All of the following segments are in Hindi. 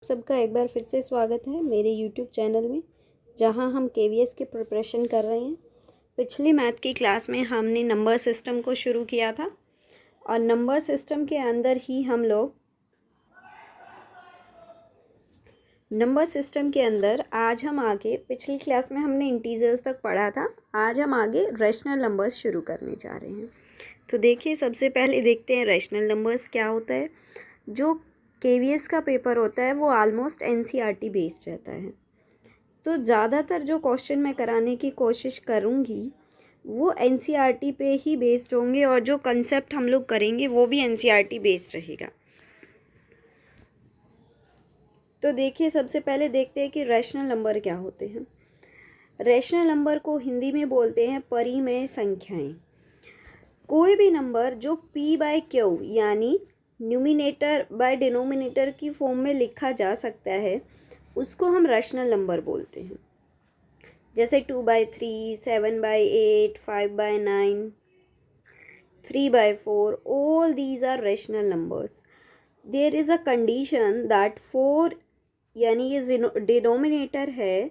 सबका एक बार फिर से स्वागत है मेरे यूट्यूब चैनल में, जहां हम केवीएस की प्रिपरेशन कर रहे हैं। पिछली मैथ की क्लास में हमने नंबर सिस्टम को शुरू किया था और नंबर सिस्टम के अंदर ही हम लोग आज हम आगे, पिछली क्लास में हमने इंटीजर्स तक पढ़ा था। आज हम आगे रैशनल नंबर्स शुरू करने जा रहे हैं। तो देखिए, सबसे पहले देखते हैं रैशनल नंबर्स क्या होता है। जो केवीएस का पेपर होता है वो ऑलमोस्ट एनसीईआरटी बेस्ड रहता है। तो ज़्यादातर जो क्वेश्चन मैं कराने की कोशिश करूँगी वो एनसीईआरटी पे ही बेस्ड होंगे और जो कंसेप्ट हम लोग करेंगे वो भी एनसीईआरटी बेस्ड रहेगा। तो देखिए, सबसे पहले देखते हैं कि रैशनल नंबर क्या होते हैं। रैशनल नंबर को हिंदी में बोलते हैं परिमेय संख्याएं। कोई भी नंबर जो p बाय क्यू यानी न्यूमिनेटर बाय डिनोमिनेटर की फॉर्म में लिखा जा सकता है उसको हम रैशनल नंबर बोलते हैं। जैसे 2/3, 7/8, 5/9, 3/4, all these are rational numbers. There is a condition that 4 यानी ये डिनोमिनेटर है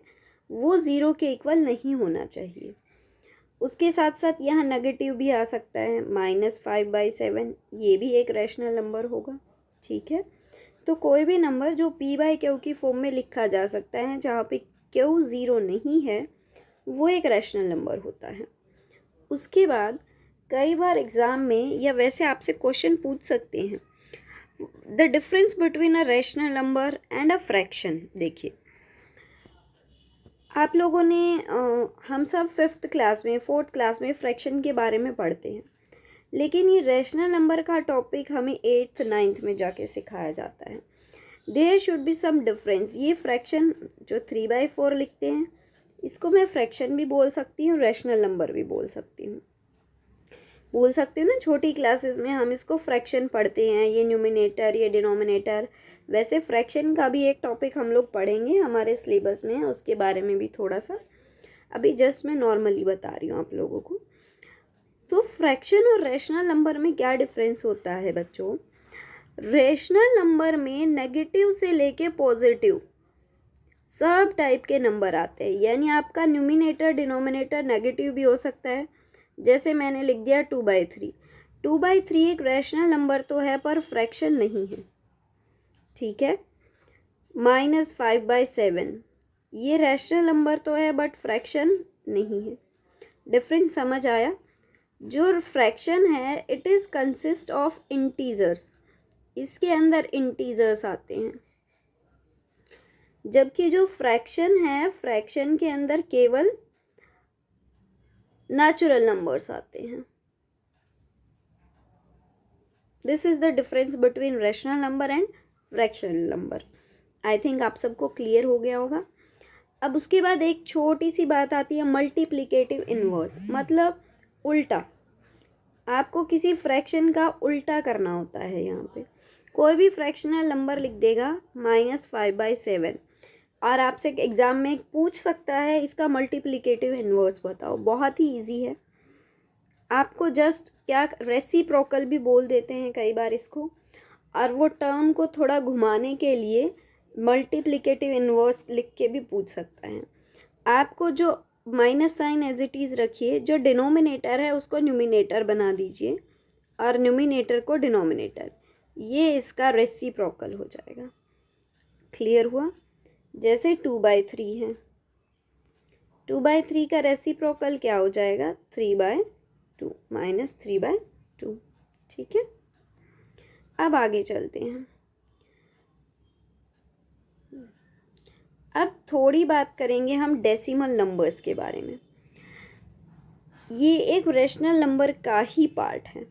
वो 0 के इक्वल नहीं होना चाहिए। उसके साथ साथ यहाँ नेगेटिव भी आ सकता है, -5/7, ये भी एक रैशनल नंबर होगा। ठीक है, तो कोई भी नंबर जो p/q की फॉर्म में लिखा जा सकता है जहाँ पे q 0 नहीं है वो एक रैशनल नंबर होता है। उसके बाद कई बार एग्ज़ाम में या वैसे आपसे क्वेश्चन पूछ सकते हैं, the difference between a rational number and a fraction. देखिए, आप लोगों ने हम सब 5th क्लास में 4th क्लास में फ्रैक्शन के बारे में पढ़ते हैं, लेकिन ये रैशनल नंबर का टॉपिक हमें 8th 9th में जाके सिखाया जाता है। There should be some difference. ये फ्रैक्शन जो 3/4 लिखते हैं इसको मैं फ्रैक्शन भी बोल सकती हूँ, रैशनल नंबर भी बोल सकती हूँ ना। छोटी क्लासेस में हम इसको फ्रैक्शन पढ़ते हैं, ये न्यूमिनेटर ये डिनोमिनेटर। वैसे फ्रैक्शन का भी एक टॉपिक हम लोग पढ़ेंगे हमारे सिलेबस में, उसके बारे में भी थोड़ा सा। अभी जस्ट मैं नॉर्मली बता रही हूँ आप लोगों को। तो फ्रैक्शन और रैशनल नंबर में क्या डिफरेंस होता है बच्चों? रैशनल नंबर में नेगेटिव से लेके पॉजिटिव सब टाइप के नंबर आते हैं, यानी आपका न्यूमिनेटर डिनोमिनेटर नेगेटिव भी हो सकता है। जैसे मैंने लिख दिया 2/3। 2/3 एक रैशनल नंबर तो है पर फ्रैक्शन नहीं है। ठीक है, -5/7 ये रैशनल नंबर तो है बट फ्रैक्शन नहीं है। डिफरेंस समझ आया? जो फ्रैक्शन है it is consist of integers, इसके अंदर इंटीजर्स आते हैं, जबकि जो फ्रैक्शन है फ्रैक्शन के अंदर केवल नेचुरल नंबर्स आते हैं। This is the difference between rational number and fractional number. I think आप सबको क्लियर हो गया होगा। अब उसके बाद एक छोटी सी बात आती है, मल्टीप्लिकेटिव इनवर्स, मतलब उल्टा। आपको किसी फ्रैक्शन का उल्टा करना होता है। यहाँ पे कोई भी फ्रैक्शनल नंबर लिख देगा -5/7 और आपसे एग्ज़ाम में पूछ सकता है इसका मल्टीप्लिकेटिव इनवर्स बताओ। बहुत ही इजी है। आपको जस्ट क्या रेसिप्रोकल भी बोल देते हैं कई बार इसको, और वो टर्म को थोड़ा घुमाने के लिए मल्टीप्लिकेटिव इनवर्स लिख के भी पूछ सकता है। आपको जो minus sign as it is रखिए, जो डिनोमिनेटर है उसको न्यूमिनेटर बना दीजिए और न्यूमिनेटर को डिनोमिनेटर, ये इसका रेसिप्रोकल हो जाएगा। क्लियर हुआ? जैसे 2/3 है, 2/3 का रेसिप्रोकल क्या हो जाएगा? 3/2 -3/2। ठीक है, अब आगे चलते हैं। अब थोड़ी बात करेंगे हम डेसिमल नंबर्स के बारे में। ये एक रैशनल नंबर का ही पार्ट है।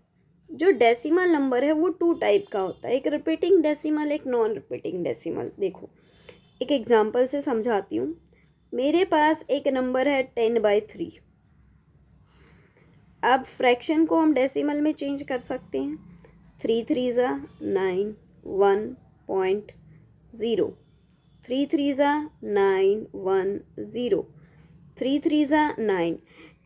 जो डेसिमल नंबर है वो 2 टाइप का होता है, एक रिपीटिंग डेसिमल, एक नॉन रिपीटिंग डेसिमल। देखो, एक एग्जांपल से समझाती हूँ। मेरे पास एक नंबर है 10/3। अब फ्रैक्शन को हम डेसिमल में चेंज कर सकते हैं। 3 3 9 1.0, 3 3 9 1 0, 3 3 9।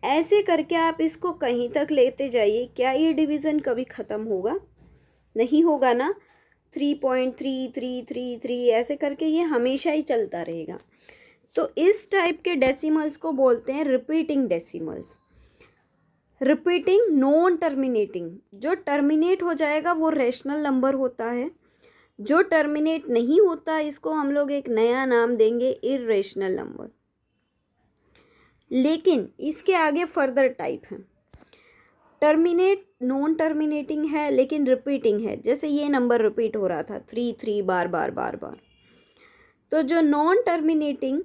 ऐसे करके आप इसको कहीं तक लेते जाइए। क्या ये डिवीज़न कभी ख़त्म होगा? नहीं होगा ना। 3.3333 ऐसे करके ये हमेशा ही चलता रहेगा। तो इस टाइप के डेसिमल्स को बोलते हैं repeating decimals. Repeating non terminating, जो टर्मिनेट हो जाएगा वो रेशनल नंबर होता है, जो टर्मिनेट नहीं होता इसको हम लोग एक नया नाम देंगे इर्रेशनल नंबर। लेकिन इसके आगे फर्दर टाइप है। टर्मिनेट नॉन टर्मिनेटिंग है लेकिन रिपीटिंग है, जैसे ये नंबर रिपीट हो रहा था 3 बार बार बार बार। तो जो नॉन टर्मिनेटिंग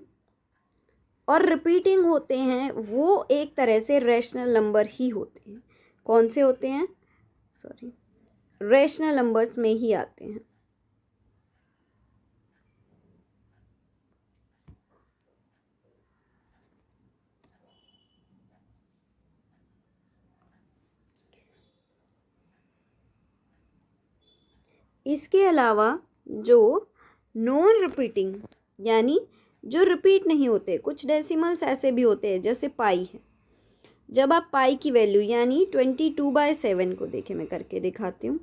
और रिपीटिंग होते हैं वो एक तरह से रेशनल नंबर ही होते हैं। कौन से होते हैं? सॉरी, रेशनल नंबर्स में ही आते हैं। इसके अलावा जो नॉन रिपीटिंग यानी जो रिपीट नहीं होते, कुछ डेसिमल्स ऐसे भी होते हैं जैसे पाई है। जब आप पाई की वैल्यू यानी 22/7 को देखें, मैं करके दिखाती हूँ।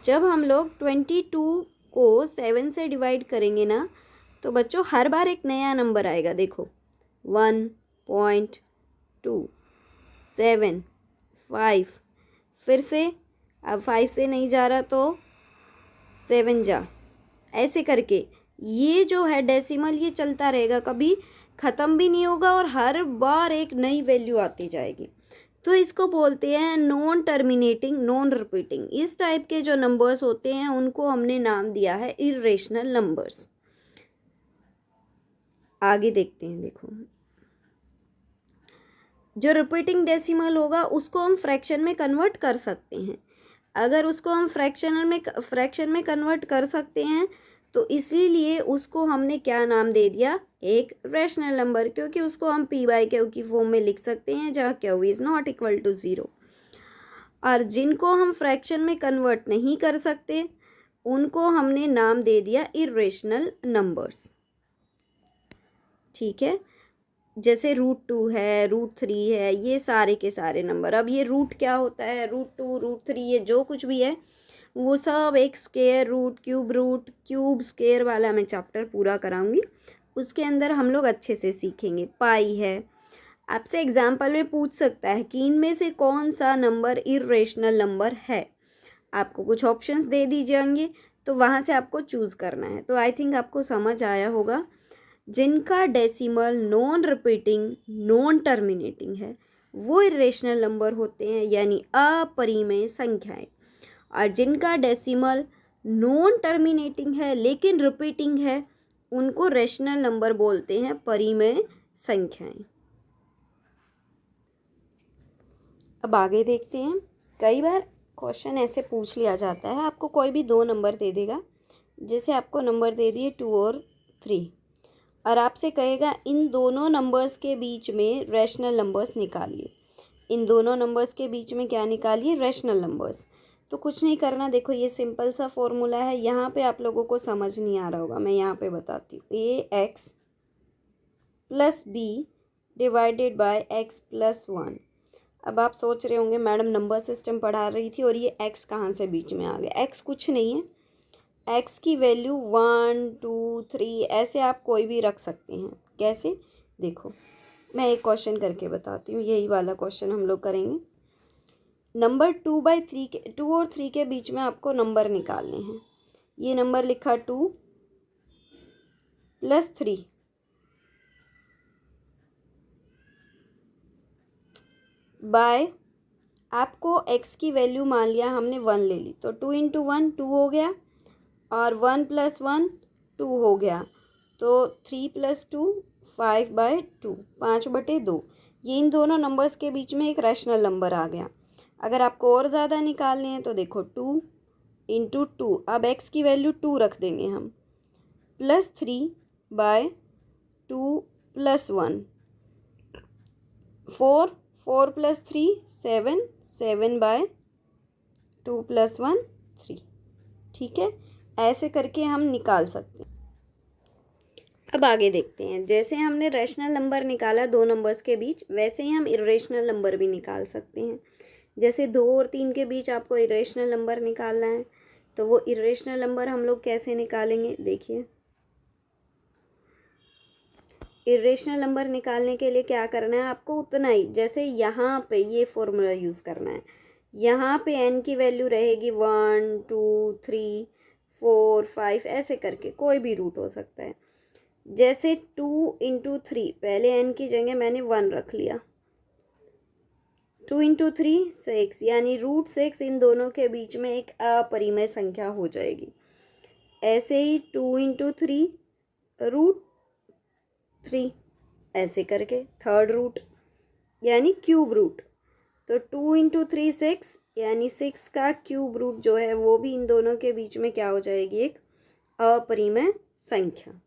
जब हम लोग 22 को 7 से डिवाइड करेंगे ना तो बच्चों हर बार एक नया नंबर आएगा। देखो 1.2 7 5, फिर से अब 5 से नहीं जा रहा तो 7 जा, ऐसे करके ये जो है डेसिमल ये चलता रहेगा, कभी ख़त्म भी नहीं होगा और हर बार एक नई वैल्यू आती जाएगी। तो इसको बोलते हैं नॉन टर्मिनेटिंग नॉन रिपीटिंग। इस टाइप के जो नंबर्स होते हैं उनको हमने नाम दिया है इर्रेशनल नंबर्स। आगे देखते हैं। देखो जो रिपीटिंग डेसिमल होगा उसको हम फ्रैक्शन में कन्वर्ट कर सकते हैं। अगर उसको हम फ्रैक्शन में कन्वर्ट कर सकते हैं तो इसीलिए उसको हमने क्या नाम दे दिया? एक रेशनल नंबर, क्योंकि उसको हम p/q की फॉर्म में लिख सकते हैं जहाँ q is not equal to 0। और जिनको हम फ्रैक्शन में कन्वर्ट नहीं कर सकते उनको हमने नाम दे दिया इर्रेशनल नंबर्स। ठीक है, जैसे √2 है, √3 है, ये सारे के सारे नंबर। अब ये रूट क्या होता है? √2 √3 ये जो कुछ भी है वो सब एक स्क्वायर रूट क्यूब स्क्वायर वाला मैं चैप्टर पूरा कराऊंगी, उसके अंदर हम लोग अच्छे से सीखेंगे। पाई है, आपसे एग्जाम्पल में पूछ सकता है कि इनमें से कौन सा नंबर इर्रेशनल नंबर है। आपको कुछ ऑप्शंस दे दी जाएंगे तो वहाँ से आपको चूज़ करना है। तो आई थिंक आपको समझ आया होगा। जिनका decimal non repeating non terminating है वो इर्रेशनल नंबर होते हैं, यानी अपरिमेय संख्याएं। और जिनका डेसिमल नॉन टर्मिनेटिंग है लेकिन रिपीटिंग है उनको रेशनल नंबर बोलते हैं, परिमेय संख्याएं। अब आगे देखते हैं। कई बार क्वेश्चन ऐसे पूछ लिया जाता है, आपको कोई भी दो नंबर दे देगा, जैसे आपको नंबर दे दिए 2 और 3 और आपसे कहेगा इन दोनों नंबर्स के बीच में रेशनल नंबर्स निकालिए। इन दोनों नंबर्स के बीच में क्या निकालिए? Rational numbers. तो कुछ नहीं करना, देखो ये सिंपल सा फॉर्मूला है। यहाँ पे आप लोगों को समझ नहीं आ रहा होगा, मैं यहाँ पे बताती हूँ। ax + b divided by x + 1। अब आप सोच रहे होंगे मैडम नंबर सिस्टम पढ़ा रही थी और ये x कहाँ से बीच में आ गया? x कुछ नहीं है, x की वैल्यू 1 2 3 ऐसे आप कोई भी रख सकते हैं। कैसे? देखो मैं एक क्वेश्चन करके बताती हूँ, यही वाला क्वेश्चन हम लोग करेंगे। नंबर 2 और 3 के बीच में आपको नंबर निकालने हैं। ये नंबर लिखा 2 + 3 बाय, आपको x की वैल्यू मान लिया हमने 1 ले ली, तो 2 × 1 2 हो गया और 1 + 1 2 हो गया, तो 3 + 2 5/2 5/2। ये इन दोनों नंबर्स के बीच में एक रैशनल नंबर आ गया। अगर आपको और ज़्यादा निकालने हैं तो देखो 2 × 2, अब x की वैल्यू 2 रख देंगे हम, +3/2 + 1 4 4 + 3 7 7/2 + 1 3। ठीक है, ऐसे करके हम निकाल सकते हैं। अब आगे देखते हैं। जैसे हमने रैशनल नंबर निकाला दो नंबर्स के बीच, वैसे ही हम इर्रेशनल नंबर भी निकाल सकते हैं। जैसे 2 और 3 के बीच आपको इर्रेशनल नंबर निकालना है, तो वो इर्रेशनल नंबर हम लोग कैसे निकालेंगे, देखिए। इर्रेशनल नंबर निकालने के लिए क्या करना है आपको, उतना ही, जैसे यहाँ पे ये फॉर्मूला यूज़ करना है। यहाँ पे n की वैल्यू रहेगी 1 2 3 4 5, ऐसे करके कोई भी रूट हो सकता है। जैसे 2 इंटू 3, पहले n की जगह मैंने 1 रख लिया, 2 इंटू 3 6, यानी √6 इन दोनों के बीच में एक अपरिमेय संख्या हो जाएगी। ऐसे ही 2 इंटू 3 √3, ऐसे करके थर्ड रूट यानी क्यूब रूट। तो 2 इंटू 3 6, यानी 6 का क्यूब रूट जो है वो भी इन दोनों के बीच में क्या हो जाएगी, एक अपरिमेय संख्या।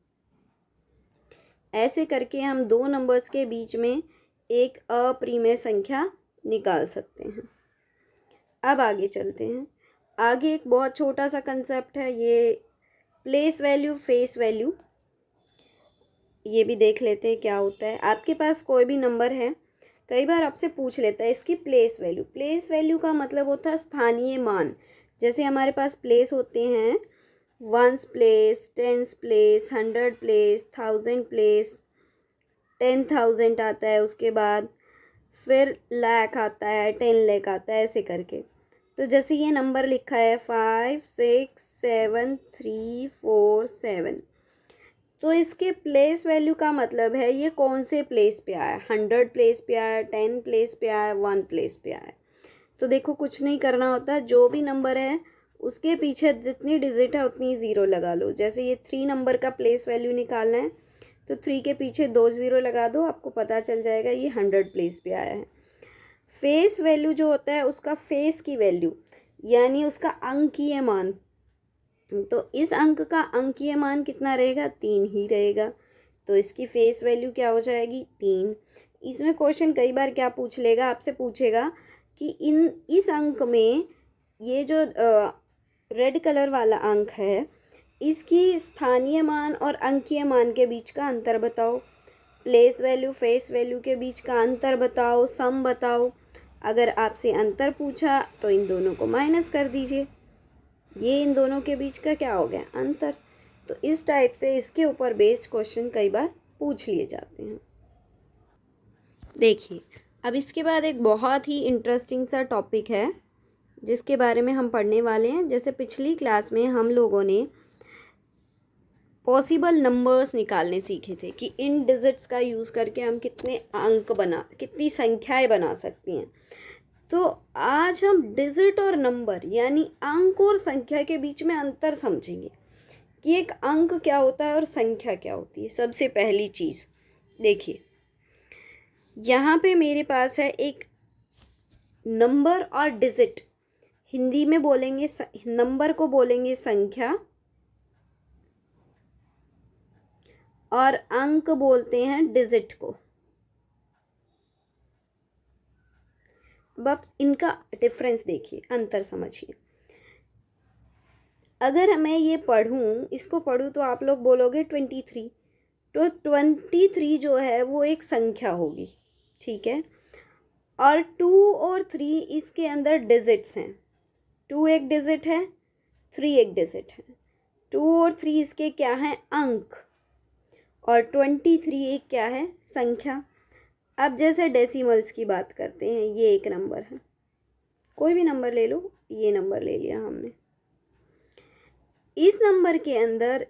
ऐसे करके हम दो नंबर्स के बीच में एक अपरिमेय संख्या निकाल सकते हैं। अब आगे चलते हैं। आगे एक बहुत छोटा सा कंसेप्ट है, ये प्लेस वैल्यू फेस वैल्यू। ये भी देख लेते हैं क्या होता है। आपके पास कोई भी नंबर है, कई बार आपसे पूछ लेता है इसकी प्लेस वैल्यू। प्लेस वैल्यू का मतलब होता है स्थानीय मान। जैसे हमारे पास प्लेस होते हैं, 1s place, 10s place, 100 place, 1000 place, 10,000 आता है, उसके बाद फिर लाख आता है, 10 लाख आता है, ऐसे करके। तो जैसे ये नंबर लिखा है 5 6 7 3 4 7, तो इसके प्लेस वैल्यू का मतलब है ये कौन से प्लेस पे आया, 100 प्लेस पे आया, 10 प्लेस पे आया, 1 प्लेस पे आया। तो देखो कुछ नहीं करना होता, जो भी नंबर है उसके पीछे जितनी डिजिट है उतनी ज़ीरो लगा लो। जैसे ये 3 नंबर का प्लेस वैल्यू निकालना है, तो 3 के पीछे 2 ज़ीरो लगा दो, आपको पता चल जाएगा ये 100 प्लेस पे आया है। फेस वैल्यू जो होता है उसका फेस की वैल्यू, यानी उसका अंकीय मान। तो इस अंक का अंकीय मान कितना रहेगा, 3 ही रहेगा। तो इसकी फेस वैल्यू क्या हो जाएगी, 3। इसमें क्वेश्चन कई बार क्या पूछ लेगा, आपसे पूछेगा कि इस अंक में ये जो रेड कलर वाला अंक है, इसकी स्थानीय मान और अंकीय मान के बीच का अंतर बताओ। प्लेस वैल्यू फेस वैल्यू के बीच का अंतर बताओ, सम बताओ। अगर आपसे अंतर पूछा तो इन दोनों को माइनस कर दीजिए, ये इन दोनों के बीच का क्या हो गया, अंतर। तो इस टाइप से इसके ऊपर बेस्ड क्वेश्चन कई बार पूछ लिए जाते हैं। देखिए, अब इसके बाद एक बहुत ही इंटरेस्टिंग सा टॉपिक है जिसके बारे में हम पढ़ने वाले हैं। जैसे पिछली क्लास में हम लोगों ने पॉसिबल नंबर्स निकालने सीखे थे कि इन डिजिट्स का यूज़ करके हम कितनी संख्याएं बना सकती हैं। तो आज हम डिजिट और नंबर यानी अंक और संख्या के बीच में अंतर समझेंगे कि एक अंक क्या होता है और संख्या क्या होती है। सबसे पहली चीज़ देखिए, यहाँ पे मेरे पास है एक नंबर और डिजिट। हिंदी में बोलेंगे नंबर को बोलेंगे संख्या और अंक बोलते हैं डिजिट को। अब आप इनका डिफरेंस देखिए, अंतर समझिए। अगर मैं ये इसको पढ़ूँ तो आप लोग बोलोगे 23, तो 23 जो है वो एक संख्या होगी, ठीक है। और 2 और 3 इसके अंदर डिजिट्स हैं। 2 एक डिजिट है, 3 एक डिजिट है। 2 और 3 इसके क्या हैं, अंक। और 23 एक क्या है, संख्या। अब जैसे डेसिमल्स की बात करते हैं, ये एक नंबर है, कोई भी नंबर ले लो, ये नंबर ले लिया हमने। इस नंबर के अंदर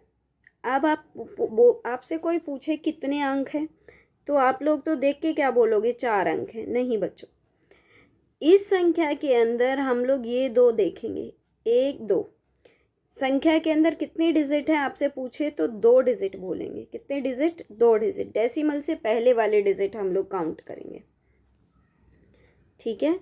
अब आपसे कोई पूछे कितने अंक हैं, तो आप लोग तो देख के क्या बोलोगे, 4 अंक हैं। नहीं बच्चों, इस संख्या के अंदर हम लोग ये 2 देखेंगे, 1 2। संख्या के अंदर कितनी डिजिट है आपसे पूछे तो 2 डिजिट बोलेंगे। कितने डिजिट, 2 डिजिट। डेसिमल से पहले वाले डिजिट हम लोग काउंट करेंगे, ठीक है।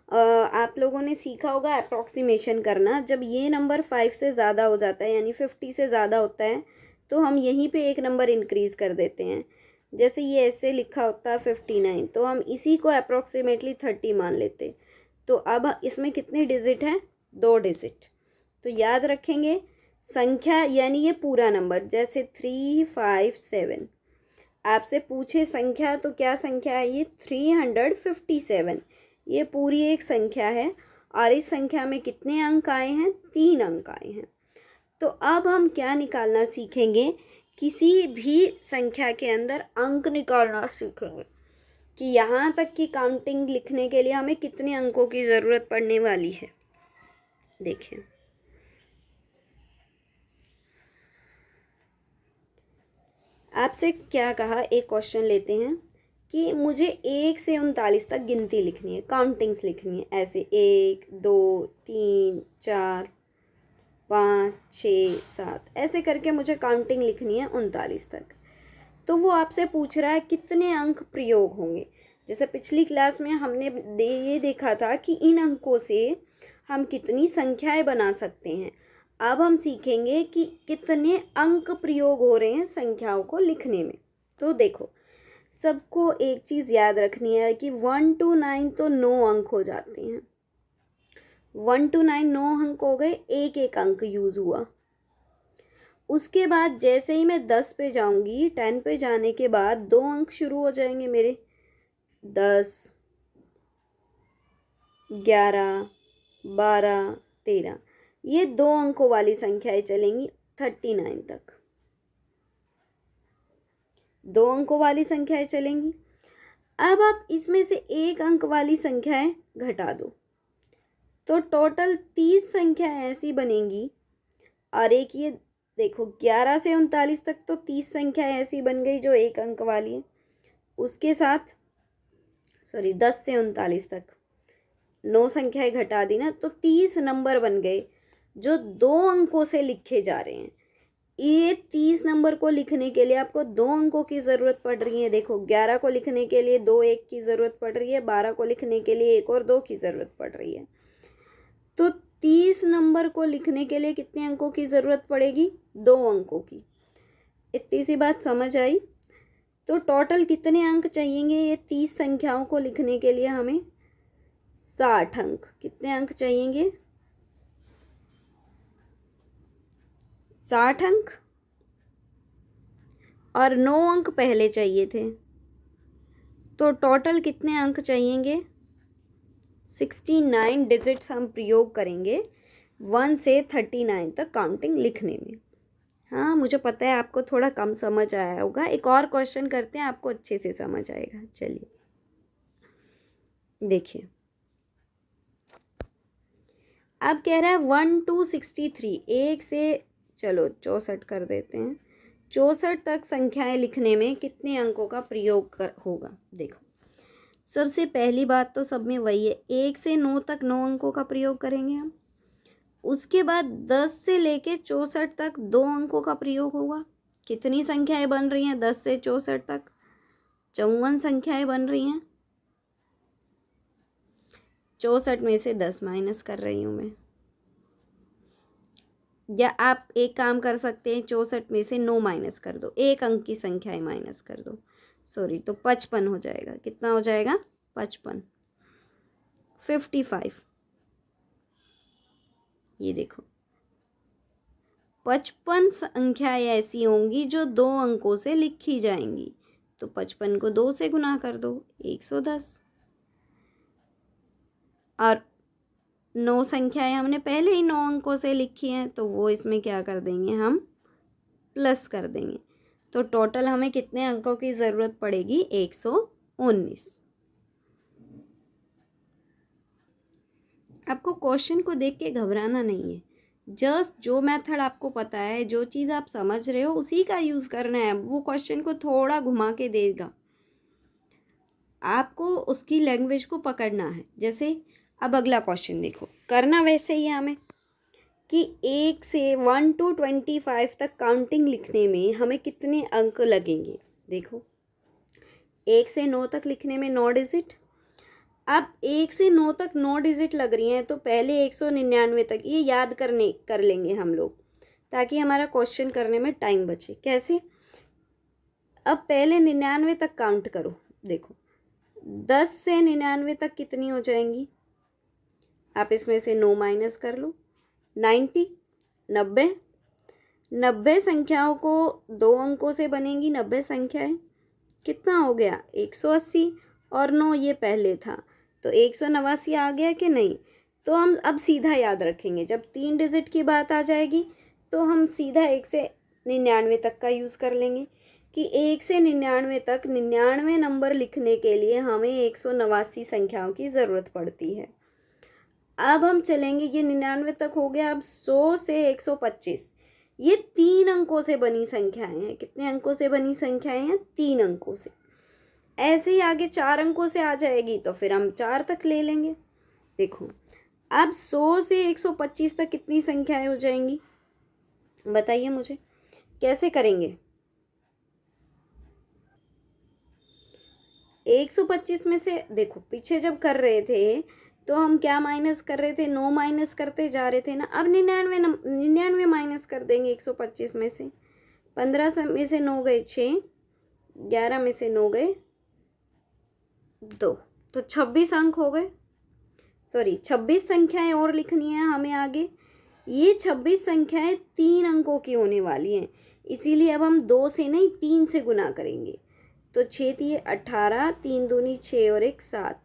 आप लोगों ने सीखा होगा अप्रॉक्सीमेशन करना। जब ये नंबर 5 से ज़्यादा हो जाता है यानी 50 से ज़्यादा होता है, तो हम यहीं पे एक नंबर इंक्रीज़ कर देते हैं। जैसे ये ऐसे लिखा होता है 59, तो हम इसी को अप्रॉक्सीमेटली 30 मान लेते। तो अब इसमें कितने डिजिट हैं, 2 डिजिट। तो याद रखेंगे संख्या यानी ये पूरा नंबर, जैसे 357 आपसे पूछे संख्या तो क्या संख्या है ये? 357। ये पूरी एक संख्या है और इस संख्या में कितने अंक आए हैं? 3 अंक आए हैं। तो अब हम क्या निकालना सीखेंगे? किसी भी संख्या के अंदर अंक निकालना सीखेंगे कि यहाँ तक की काउंटिंग लिखने के लिए हमें कितने अंकों की ज़रूरत पड़ने वाली है। देखिए, आपसे क्या कहा, एक क्वेश्चन लेते हैं कि मुझे 1 से 39 तक गिनती लिखनी है, काउंटिंग्स लिखनी है, ऐसे 1 2 3 4 5 6 7 ऐसे करके मुझे काउंटिंग लिखनी है 39 तक। तो वो आपसे पूछ रहा है कितने अंक प्रयोग होंगे। जैसे पिछली क्लास में हमने ये देखा था कि इन अंकों से हम कितनी संख्याएं बना सकते हैं। अब हम सीखेंगे कि कितने अंक प्रयोग हो रहे हैं संख्याओं को लिखने में। तो देखो, सबको एक चीज़ याद रखनी है कि 1 to 9 तो 9 अंक हो जाते हैं। 1 to 9 9 अंक हो गए, एक एक अंक यूज़ हुआ। उसके बाद जैसे ही मैं 10 पे जाऊंगी, 10 पे जाने के बाद 2 अंक शुरू हो जाएंगे मेरे, 10 11 12 13। ये 2 अंकों वाली संख्याएं चलेंगी 39 तक। 2 अंकों वाली संख्याएं चलेंगी। अब आप इसमें से 1 अंक वाली संख्याएं घटा दो तो टोटल 30 संख्याएं ऐसी बनेंगी। और एक ये देखो, 11 से 39 तक तो 30 संख्याएं ऐसी बन गई जो 1 अंक वाली है। उसके साथ 10 से 39 तक 9 संख्याएं घटा दी ना, तो 30 नंबर बन गए जो 2 अंकों से लिखे जा रहे हैं। ये 30 नंबर को लिखने के लिए आपको 2 अंकों की ज़रूरत पड़ रही है। देखो, 11 को लिखने के लिए 2 1 की ज़रूरत पड़ रही है, 12 को लिखने के लिए 1 और 2 की ज़रूरत पड़ रही है। तो 30 नंबर को लिखने के लिए कितने अंकों की ज़रूरत पड़ेगी? 2 अंकों की। इतनी सी बात समझ आई? तो टोटल कितने अंक चाहिएंगे ये 30 संख्याओं को लिखने के लिए? हमें 60 अंक। कितने अंक चाहिएंगे? 60 अंक। और 9 अंक पहले चाहिए थे, तो टोटल कितने अंक चाहिएंगे? 69 डिजिट्स हम प्रयोग करेंगे 1 से 39 तक काउंटिंग लिखने में। हाँ, मुझे पता है आपको थोड़ा कम समझ आया होगा। एक और क्वेश्चन करते हैं, आपको अच्छे से समझ आएगा। चलिए देखिए, अब कह रहा है 1 to 63, 1 से चलो 64 कर देते हैं, 64 तक संख्याएं लिखने में कितने अंकों का प्रयोग होगा। देखो, सबसे पहली बात तो सब में वही है, 1 से 9 तक 9 अंकों का प्रयोग करेंगे हम। उसके बाद 10 से लेके 64 तक 2 अंकों का प्रयोग होगा। कितनी संख्याएं बन रही हैं 10 से 64 तक? 54 संख्याएं बन रही हैं। 64 में से 10 माइनस कर रही हूँ मैं। या आप एक काम कर सकते हैं, 64 में से 9 माइनस कर दो, 1 अंक की संख्याएं माइनस कर दो, सॉरी, तो 55 हो जाएगा। कितना हो जाएगा? 55। 55। ये देखो, 55 संख्याएं ऐसी होंगी जो 2 अंकों से लिखी जाएंगी। तो 55 को 2 से गुना कर दो, 110। और 9 संख्याएं हमने पहले ही 9 अंकों से लिखी हैं, तो वो इसमें क्या कर देंगे, हम प्लस कर देंगे। तो टोटल हमें कितने अंकों की ज़रूरत पड़ेगी? 119। आपको क्वेश्चन को देख के घबराना नहीं है, जस्ट जो मेथड आपको पता है, जो चीज़ आप समझ रहे हो, उसी का यूज़ करना है। वो क्वेश्चन को थोड़ा घुमा के देगा, आपको उसकी लैंग्वेज को पकड़ना है। जैसे अब अगला क्वेश्चन देखो, करना वैसे ही हमें कि 1 से 1 to 25 तक काउंटिंग लिखने में हमें कितने अंक लगेंगे। देखो, 1 से 9 तक लिखने में 9 डिजिट। अब 1 से 9 तक 9 डिजिट लग रही हैं, तो पहले 199 तक ये याद कर लेंगे हम लोग, ताकि हमारा क्वेश्चन करने में टाइम बचे। कैसे? अब पहले 99 तक काउंट करो। देखो, 10 से 99 तक कितनी हो जाएंगी? आप इसमें से 9 माइनस कर लो, 90, 90। 90 संख्याओं को 2 अंकों से बनेंगी 90 संख्याएं, कितना हो गया 180, और 9 ये पहले था तो 189 आ गया कि नहीं। तो हम अब सीधा याद रखेंगे, जब 3 डिजिट की बात आ जाएगी तो हम सीधा 1 से 99 तक का यूज़ कर लेंगे कि 1 से 99 तक 99 नंबर लिखने के लिए हमें 189 संख्याओं की ज़रूरत पड़ती है। अब हम चलेंगे, ये 99 तक हो गया। अब 100 से 125 ये 3 अंकों से बनी संख्याएं हैं। कितने अंकों से बनी संख्याएं हैं? 3 अंकों से। ऐसे ही आगे 4 अंकों से आ जाएगी तो फिर हम 4 तक ले लेंगे। देखो अब 100 से 125 तक कितनी संख्याएं हो जाएंगी, बताइए मुझे, कैसे करेंगे? 125 में से देखो पीछे जब कर रहे थे तो हम क्या माइनस कर रहे थे? 9 माइनस करते जा रहे थे ना। अब 99 माइनस कर देंगे 125 में से। 15 में से 9 गए 6, 11 में से 9 गए 2, तो 26 अंक हो गए। सॉरी 26 संख्याएं और लिखनी है हमें आगे। ये 26 संख्याएं 3 अंकों की होने वाली हैं, इसीलिए अब हम 2 से नहीं 3 से गुना करेंगे। तो 6 दिए 18, 3 दूनी 6 और 1 7,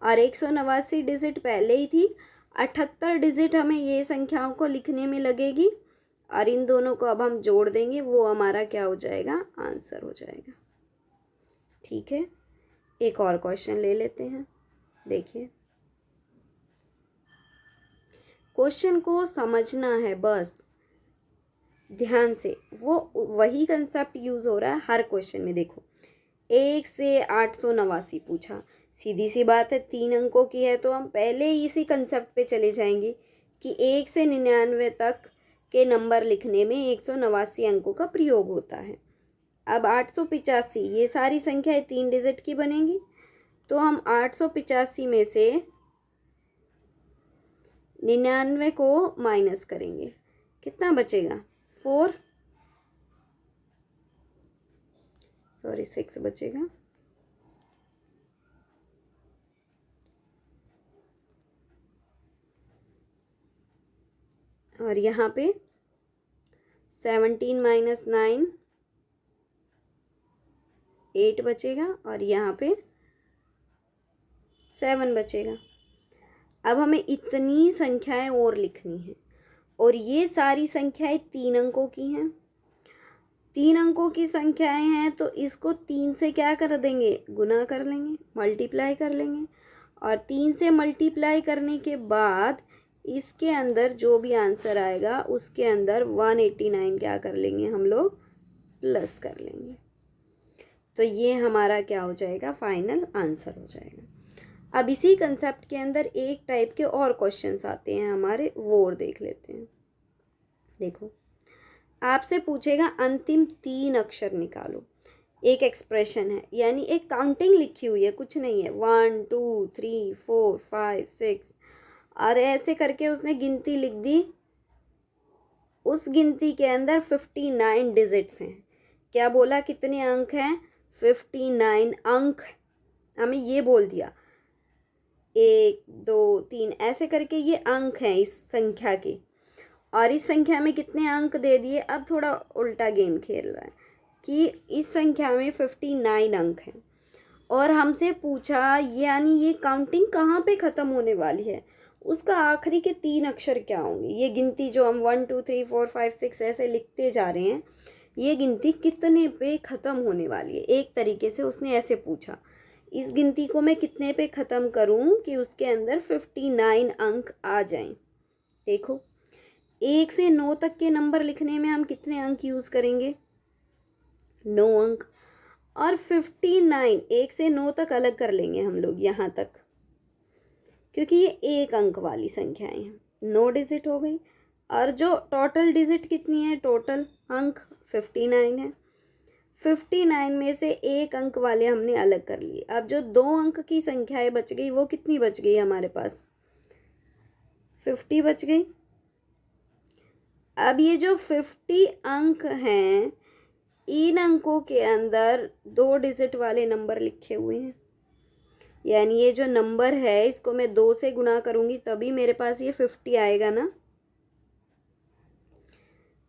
और 189 डिजिट पहले ही थी। 78 डिजिट हमें ये संख्याओं को लिखने में लगेगी, और इन दोनों को अब हम जोड़ देंगे, वो हमारा क्या हो जाएगा? आंसर हो जाएगा। ठीक है, एक और क्वेश्चन ले लेते हैं। देखिए क्वेश्चन को समझना है बस ध्यान से, वो वही कंसेप्ट यूज़ हो रहा है हर क्वेश्चन में। देखो 1 से 889 पूछा, सीधी सी बात है 3 अंकों की है तो हम पहले इसी कंसेप्ट पे चले जाएंगे कि 1 से 99 तक के नंबर लिखने में 189 अंकों का प्रयोग होता है। अब 885 ये सारी संख्याएं 3 डिजिट की बनेंगी, तो हम 885 में से 99 को माइनस करेंगे, कितना बचेगा? 4, सॉरी 6 बचेगा। और यहाँ पे 17 माइनस 9 8 बचेगा, और यहाँ पे 7 बचेगा। अब हमें इतनी संख्याएं और लिखनी है, और ये सारी संख्याएं 3 अंकों की हैं। 3 अंकों की संख्याएं हैं तो इसको 3 से क्या कर देंगे? गुना कर लेंगे, मल्टीप्लाई कर लेंगे, और 3 से मल्टीप्लाई करने के बाद इसके अंदर जो भी आंसर आएगा उसके अंदर 189 क्या कर लेंगे हम लोग? प्लस कर लेंगे। तो ये हमारा क्या हो जाएगा? फाइनल आंसर हो जाएगा। अब इसी कंसेप्ट के अंदर एक टाइप के और क्वेश्चंस आते हैं हमारे, वो और देख लेते हैं। देखो आपसे पूछेगा अंतिम 3 अक्षर निकालो। एक एक्सप्रेशन है, यानी एक काउंटिंग लिखी हुई है, कुछ नहीं है। 1 2 3 4 5 6, और ऐसे करके उसने गिनती लिख दी। उस गिनती के अंदर 59 डिजिट्स हैं। क्या बोला? कितने अंक हैं? 59 अंक। हमें ये बोल दिया 1 2 3 ऐसे करके ये अंक हैं इस संख्या के, और इस संख्या में कितने अंक दे दिए। अब थोड़ा उल्टा गेम खेल रहा है कि इस संख्या में 59 अंक हैं, और हमसे पूछा यानी ये काउंटिंग कहाँ पे ख़त्म होने वाली है, उसका आखिरी के 3 अक्षर क्या होंगे। ये गिनती जो हम 1 2 3 4 5 6 ऐसे लिखते जा रहे हैं, ये गिनती कितने पे ख़त्म होने वाली है। एक तरीके से उसने ऐसे पूछा, इस गिनती को मैं कितने पे ख़त्म करूं कि उसके अंदर 59 अंक आ जाएं। देखो 1 से 9 तक के नंबर लिखने में हम कितने अंक यूज़ करेंगे? 9 अंक। और 59 1 से 9 तक अलग कर लेंगे हम लोग यहाँ तक, क्योंकि ये 1 अंक वाली संख्याएं हैं। 9 डिजिट हो गई, और जो टोटल डिजिट कितनी है? टोटल अंक 59 है। 59 में से 1 अंक वाले हमने अलग कर लिए। अब जो 2 अंक की संख्याएं बच गई वो कितनी बच गई हमारे पास? 50 बच गई। अब ये जो 50 अंक हैं, इन अंकों के अंदर 2 डिजिट वाले नंबर लिखे हुए हैं, यानी ये जो नंबर है इसको मैं 2 से गुना करूँगी तभी मेरे पास ये 50 आएगा ना।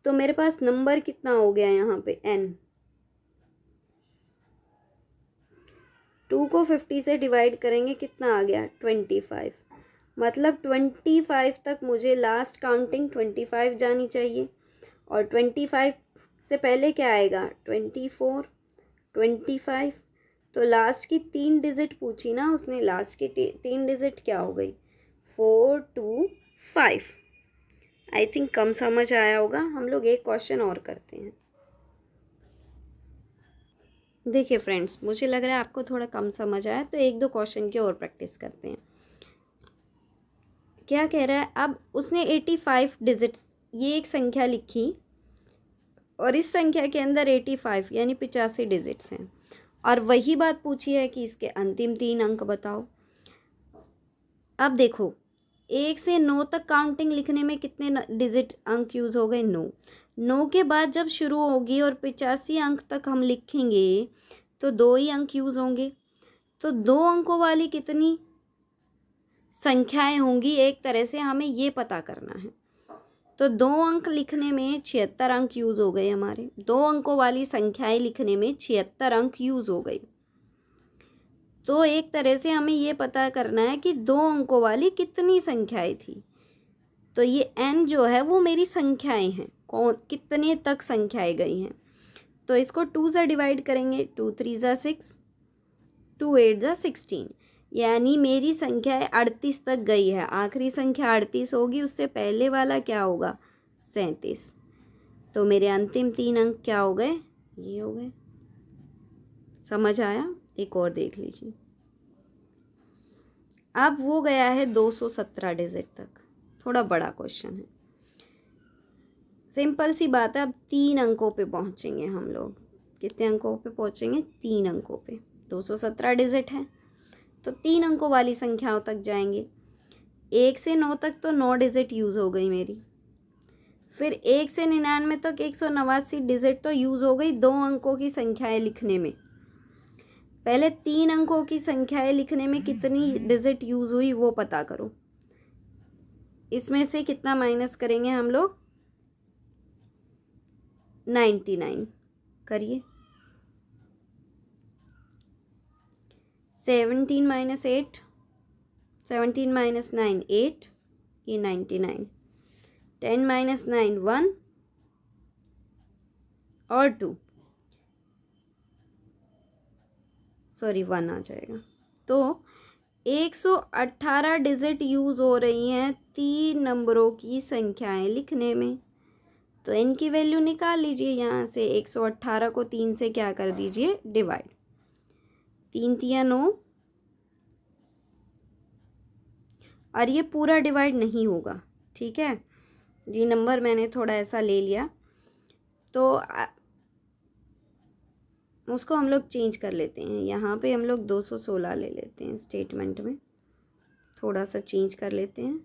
तो मेरे पास नंबर कितना हो गया यहाँ पे n। 2 को 50 से डिवाइड करेंगे, कितना आ गया 25। मतलब 25 तक मुझे लास्ट काउंटिंग 25 जानी चाहिए, और 25 से पहले क्या आएगा 24, 25। तो लास्ट की 3 डिजिट पूछी ना उसने, लास्ट की 3 डिजिट क्या हो गई 4, 2, 5। आई थिंक कम समझ आया होगा। हम लोग एक क्वेश्चन और करते हैं। देखिए फ्रेंड्स, मुझे लग रहा है आपको थोड़ा कम समझ आया, तो एक दो क्वेश्चन की और प्रैक्टिस करते हैं। क्या कह रहा है, अब उसने 85 डिजिट्स, ये एक संख्या लिखी और इस संख्या के अंदर 85 यानी 85 डिजिट्स हैं, और वही बात पूछी है कि इसके अंतिम 3 अंक बताओ। अब देखो, 1 से 9 तक काउंटिंग लिखने में कितने डिजिट अंक यूज़ हो गए 9। 9 के बाद जब शुरू होगी और 85 अंक तक हम लिखेंगे तो 2 ही अंक यूज़ होंगे। तो 2 अंकों वाली कितनी संख्याएं होंगी, एक तरह से हमें ये पता करना है। तो 2 अंक लिखने में 76 अंक यूज़ हो गए हमारे। 2 अंकों वाली संख्याएं लिखने में 76 अंक यूज़ हो गई। तो एक तरह से हमें ये पता करना है कि 2 अंकों वाली कितनी संख्याएं थी। तो ये n जो है वो मेरी संख्याएं हैं, कौन कितने तक संख्याएं गई हैं। तो इसको 2 से डिवाइड करेंगे, 2 3 ज़ा 6, 2 8 ज़ा 16, यानी मेरी संख्या 38 तक गई है। आखिरी संख्या 38 होगी, उससे पहले वाला क्या होगा 37। तो मेरे अंतिम 3 अंक क्या हो गए, ये हो गए। समझ आया? एक और देख लीजिए। अब वो गया है 217 डिजिट तक, थोड़ा बड़ा क्वेश्चन है। सिंपल सी बात है, अब 3 अंकों पे पहुंचेंगे हम लोग। कितने अंकों पे पहुंचेंगे 3 अंकों पे। 217 डिजिट है तो 3 अंकों वाली संख्याओं तक जाएंगे। 1 से 9 तक तो 9 डिजिट यूज़ हो गई मेरी। फिर 1 से 99 तक 189 डिजिट तो यूज़ हो गई 2 अंकों की संख्याएं लिखने में। पहले 3 अंकों की संख्याएं लिखने में कितनी डिजिट यूज़ हुई वो पता करो। इसमें से कितना माइनस करेंगे हम लोग 99। करिए, 17 माइनस 8, 17 माइनस 9 8, ये 99। 10 माइनस 9 1 और 2, सॉरी 1 आ जाएगा। तो 118 डिजिट यूज़ हो रही हैं 3 नंबरों की संख्याएं लिखने में। तो इनकी वैल्यू निकाल लीजिए यहाँ से। 118 को 3 से क्या कर दीजिए डिवाइड, 3 तिया 9, और ये पूरा डिवाइड नहीं होगा, ठीक है। ये नंबर मैंने थोड़ा ऐसा ले लिया, तो उसको हम लोग चेंज कर लेते हैं। यहाँ पे हम लोग 216 ले लेते हैं, स्टेटमेंट में थोड़ा सा चेंज कर लेते हैं,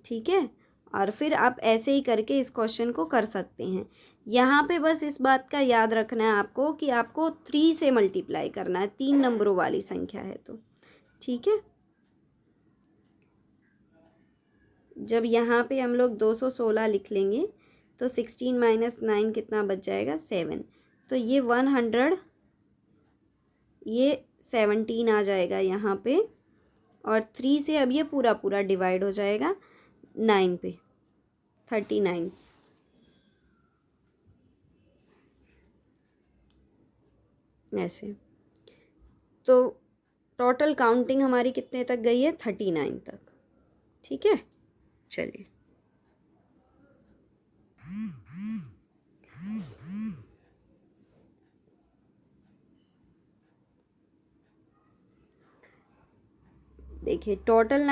ठीक है। और फिर आप ऐसे ही करके इस क्वेश्चन को कर सकते हैं। यहाँ पे बस इस बात का याद रखना है आपको कि आपको 3 से मल्टीप्लाई करना है, 3 नंबरों वाली संख्या है तो, ठीक है। जब यहाँ पे हम लोग 216 लिख लेंगे तो 16 माइनस 9 कितना बच जाएगा 7। तो ये 100, ये 17 आ जाएगा यहाँ पे, और 3 से अब ये पूरा पूरा डिवाइड हो जाएगा 9 पे, 39। ऐसे तो टोटल काउंटिंग हमारी कितने तक गई है 39 तक, ठीक है। चलिए, देखिए टोटल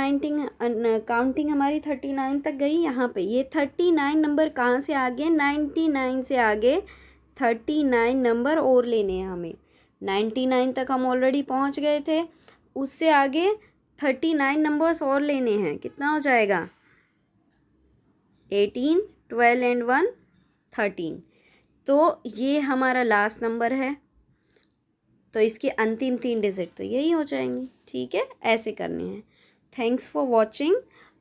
काउंटिंग हमारी 39 तक गई। यहाँ पे ये 39 नंबर कहाँ से आगे, 99 से आगे 39 नंबर और लेने हैं हमें। 99 तक हम ऑलरेडी पहुँच गए थे, उससे आगे 39 नंबर्स और लेने हैं। कितना हो जाएगा 18, 12 एंड 1 13। तो ये हमारा लास्ट नंबर है, तो इसकी अंतिम 3 डिजिट तो यही हो जाएंगी, ठीक है। ऐसे करने हैं। Thanks for watching.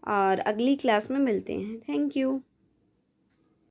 और अगली क्लास में मिलते हैं। Thank you.